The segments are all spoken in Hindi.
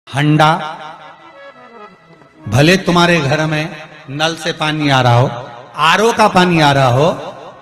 हंडा, भले तुम्हारे घर में नल से पानी आ रहा हो, आरओ का पानी आ रहा हो,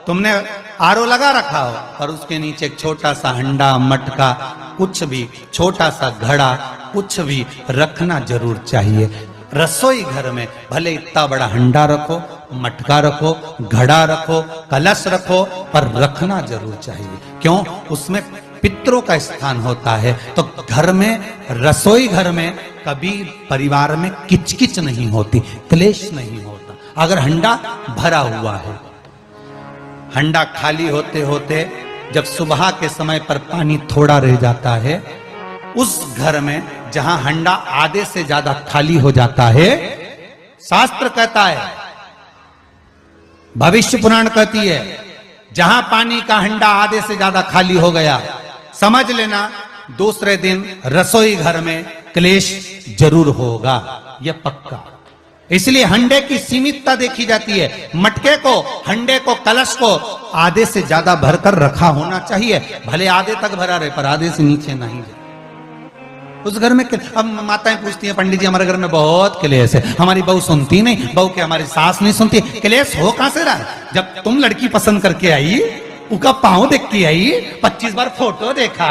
तुमने आरओ लगा रखा हो, और उसके नीचे एक छोटा सा हंडा, मटका, कुछ भी छोटा सा घड़ा, कुछ भी रखना जरूर चाहिए। रसोई घर में भले इतना बड़ा हंडा रखो, मटका रखो, घड़ा रखो, कलश रखो, पर रखना जरूर चाहिए। क्यों? उसमें पितरों का स्थान होता है। तो घर में, रसोई घर में कभी परिवार में किचकिच नहीं होती, क्लेश नहीं होता। अगर हंडा भरा हुआ है, हंडा खाली होते होते जब सुबह के समय पर पानी थोड़ा रह जाता है, उस घर में जहां हंडा आधे से ज्यादा खाली हो जाता है, शास्त्र कहता है, भविष्य पुराण कहती है, जहां पानी का हंडा आधे से ज्यादा खाली हो गया, समझ लेना दूसरे दिन रसोई घर में क्लेश जरूर होगा, यह पक्का। इसलिए हंडे की सीमितता देखी जाती है। मटके को, हंडे को, कलश को आधे से ज्यादा भरकर रखा होना चाहिए। भले आधे तक भरा रहे, पर आधे से नीचे नहीं जाए। उस घर में अब माताएं पूछती हैं, पंडित जी हमारे घर में बहुत क्लेश है, हमारी बहू सुनती नहीं, बहू के हमारी सास नहीं सुनती। क्लेश हो कहां से रहा? जब तुम लड़की पसंद करके आई, उसका पांव देख के आई, 25 बार फोटो देखा,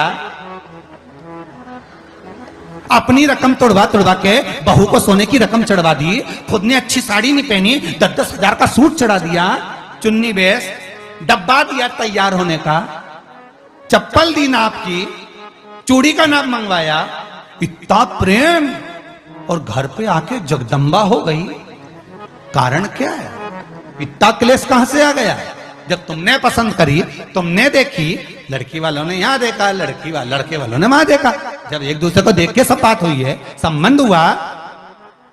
अपनी रकम तोड़वा तोड़वा के बहू को सोने की रकम चढ़वा दी, खुद ने अच्छी साड़ी नहीं पहनी, 10-10 हजार का सूट चढ़ा दिया, चुन्नी बेस, डब्बा दिया तैयार होने का, चप्पल दी नाप की, चूड़ी का नाप मंगवाया, इतना प्रेम, और घर पे आके जगदम्बा हो गई। कारण क्या है? इतना क्लेश कहां से आ गया? जब तुमने पसंद करी, तुमने देखी, लड़की वालों ने यहां देखा, लड़के वालों ने वहां देखा, जब एक दूसरे को देख के सब बात हुई है, संबंध हुआ,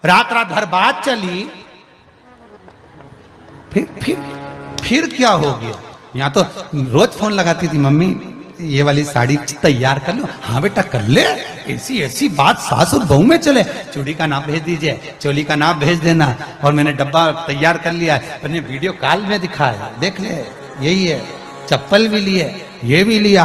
रात रात भर बात चली, फिर क्या हो गया? यहां तो रोज फोन लगाती थी, मम्मी ये वाली साड़ी तैयार कर लो। हाँ बेटा कर ले, ऐसी बात सास और बहू में चले। चूड़ी का नाप भेज दीजिए, चोली का नाप भेज देना, और मैंने डब्बा तैयार कर लिया है, मैंने वीडियो कॉल में दिखाया, देख ले, यही है। चप्पल भी लिए, ये भी लिया,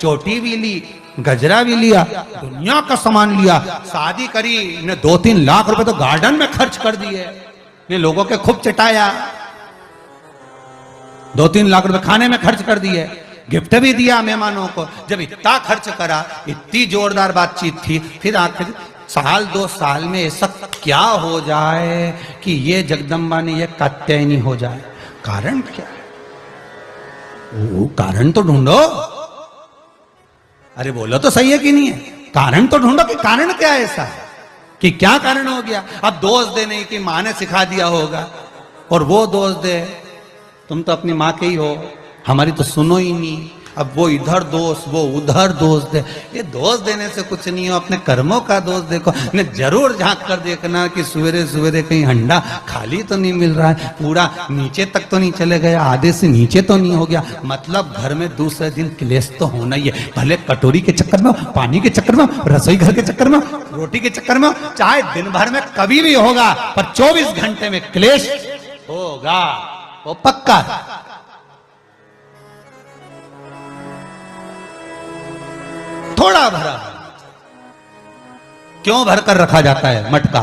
चोटी भी ली, गजरा भी लिया, दुनिया का सामान लिया, शादी करी, इन्हें 2-3 लाख रुपए तो गार्डन में खर्च कर दिए, ये लोगों के खूब चटाया, 2-3 लाख रुपए खाने में खर्च कर दिए, गिफ्ट भी दिया मेहमानों को। जब इतना खर्च करा, इतनी जोरदार बातचीत थी, फिर आखिर 1-2 साल में ऐसा क्या हो जाए कि ये जगदम्बा ने ये कात्यायनी हो जाए? कारण क्या है? वो कारण तो ढूंढो। अरे बोलो तो सही है कि नहीं है? कारण तो ढूंढो कि कारण क्या है ऐसा, कि क्या कारण हो गया। अब दोष दे नहीं कि माँ ने सिखा दिया होगा, और वो दोष दे, तुम तो अपनी माँ के ही हो, हमारी तो सुनो ही नहीं। अब वो इधर दोष, वो उधर दोष दे, ये दोष देने से कुछ नहीं हो, अपने कर्मों का दोष देखो। ने जरूर झांक कर देखना कि सवेरे सवेरे कहीं हंडा खाली तो नहीं मिल रहा है, पूरा नीचे तक तो नहीं चले गया, आधे से नीचे तो नहीं हो गया। मतलब घर में दूसरे दिन क्लेश तो होना ही है, भले कटोरी के चक्कर में, पानी के चक्कर में, रसोई घर के चक्कर में, रोटी के चक्कर में, चाहे दिन भर में कभी भी होगा, पर 24 घंटे में क्लेश होगा, वो पक्का है। थोड़ा भरा, क्यों भरकर रखा जाता है मटका?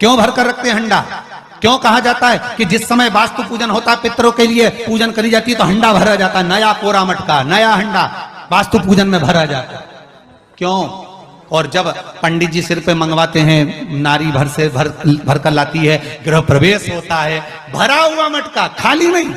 क्यों भरकर रखते हैं हंडा? क्यों कहा जाता है कि जिस समय वास्तु पूजन होता है, पितरों के लिए पूजन करी जाती है, तो हंडा भरा जाता है, नया कोरा मटका, नया हंडा वास्तु पूजन में भरा जाता है। क्यों? और जब पंडित जी सिर पे मंगवाते हैं, नारी भर कर लाती है, गृह प्रवेश होता है, भरा हुआ मटका, खाली नहीं,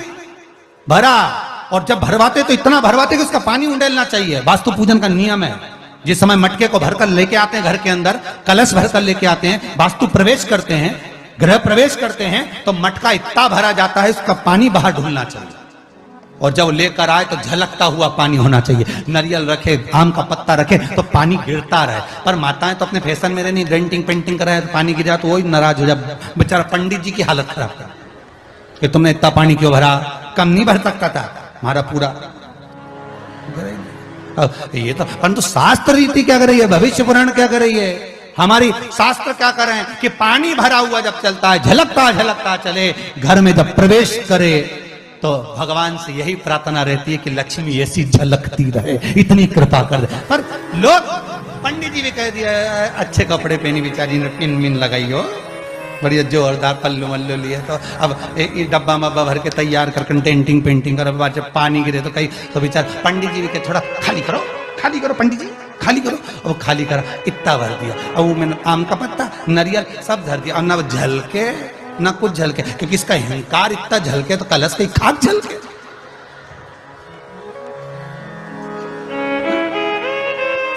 भरा। और जब भरवाते तो इतना भरवाते कि उसका पानी उंडेलना चाहिए, वास्तु पूजन का नियम है। जिस समय मटके को भरकर लेके आते हैं घर के अंदर, कलश भरकर लेके आते हैं, वास्तु प्रवेश करते हैं, गृह प्रवेश करते हैं, तो मटका इतना भरा जाता है, उसका पानी बाहर ढुलना चाहिए। और जब लेकर आए तो झलकता हुआ पानी होना चाहिए। नारियल रखे, आम का पत्ता रखे, तो पानी गिरता रहे। पर माताएं तो अपने फैशन में नहीं, डेंटिंग पेंटिंग कराए तो पानी गिर जाए, तो वही नाराज हो जाए, बेचारा पंडित जी की हालत खराब कर कि तुमने इतना पानी क्यों भरा, कम नहीं भर सकता था हमारा पूरा। ये तो परंतु शास्त्र रीति क्या कर रही है, भविष्य पुराण क्या कर रही है, हमारी शास्त्र क्या कर रहे हैं कि पानी भरा हुआ जब चलता है, झलकता झलकता चले, घर में जब प्रवेश करे, तो भगवान से यही प्रार्थना रहती है कि लक्ष्मी ऐसी झलकती रहे, इतनी कृपा कर दे। पर लोग पंडित जी भी कह दिया अच्छे कपड़े पहनी बेचारी ने, पिन मिन लगाई हो, बढ़िया जोरदार पल्लू मल्लू लिए, तो अब एक डब्बा मब्बा भर के तैयार कर डेंटिंग पेंटिंग कर, बाद जब पानी गिरे तो कहीं तो बेचार पंडित जी भी कहे थोड़ा खाली करो पंडित जी खाली करो, और खाली करा, इतना भर दिया, और वो मैंने आम का पत्ता नारियल सब धर दिया, और ना वो झलके ना कुछ झलके, क्योंकि इसका अहंकार इतना झलके तो कलश के खाक झलके।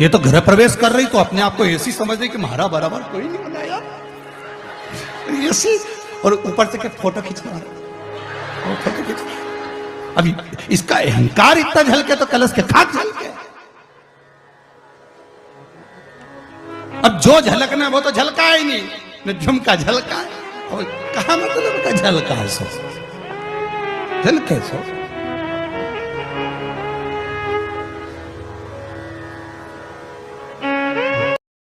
ये तो गृह प्रवेश कर रही तो अपने आप को ऐसी समझ रही कि महारा बराबर कोई नहीं बनाया ऐसी, और ऊपर से के फोटो खींचना, फोटो खींचना। अभी इसका अहंकार इतना झलके तो कलश के खाक झलके। अब जो झलकना वो तो झलका ही नहीं, न झुमका झलका, और कहा मतलब का झलका सो झलके सो।